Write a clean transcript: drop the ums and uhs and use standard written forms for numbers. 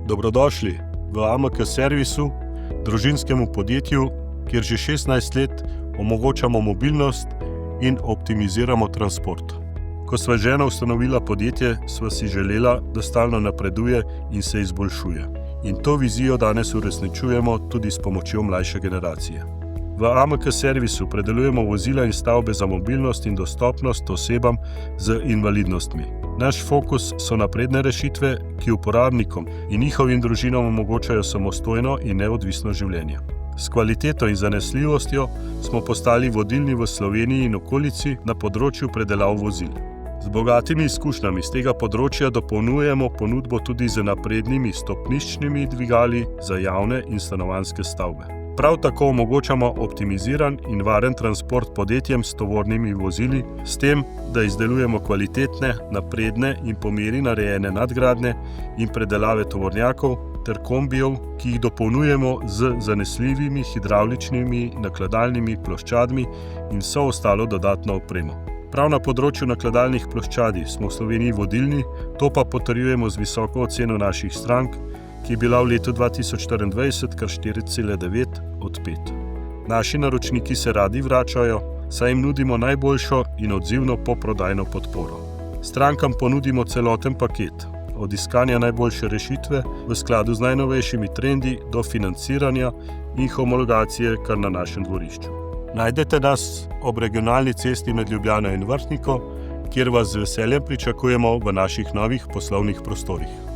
Dobrodošli v AMK servisu, družinskemu podjetju, kjer že 16 let omogočamo mobilnost in optimiziramo transport. Ko sva z ženo ustanovila podjetje, sva si želela, da stalno napreduje in se izboljšuje. In to vizijo danes uresničujemo tudi s pomočjo mlajše generacije. V AMK servisu predelujemo vozila in stavbe za mobilnost in dostopnost osebam z invalidnostmi. Naš fokus so napredne rešitve, ki uporabnikom in njihovim družinam omogočajo samostojno in neodvisno življenje. S kvaliteto in zanesljivostjo smo postali vodilni v Sloveniji in okolici na področju predelav vozil. Z bogatimi izkušnjami z tega področja dopolnjujemo ponudbo tudi z naprednimi stopniščnimi dvigali za javne in stanovanjske stavbe. Prav tako omogočamo optimiziran in varen transport podjetjem s tovornimi vozili, s tem, da izdelujemo kvalitetne, napredne in po meri narejene nadgradnje in predelave tovornjakov ter kombijev, ki jih dopolnjujemo z zanesljivimi hidravličnimi nakladalnimi ploščadmi in vso ostalo dodatno opremo. Prav na področju nakladalnih ploščadi smo v Sloveniji vodilni, to pa potrjujemo z visoko oceno naših strank, ki je bila v letu 2024 kar 4,9 od 5. Naši naročniki se radi vračajo, saj jim nudimo najboljšo in odzivno poprodajno podporo. Strankam ponudimo celoten paket, od iskanja najboljše rešitve v skladu z najnovejšimi trendi do financiranja in homologacije kar na našem dvorišču. Najdete nas ob regionalni cesti med Ljubljano in Vrhniko, kjer vas z veseljem pričakujemo v naših novih poslovnih prostorih.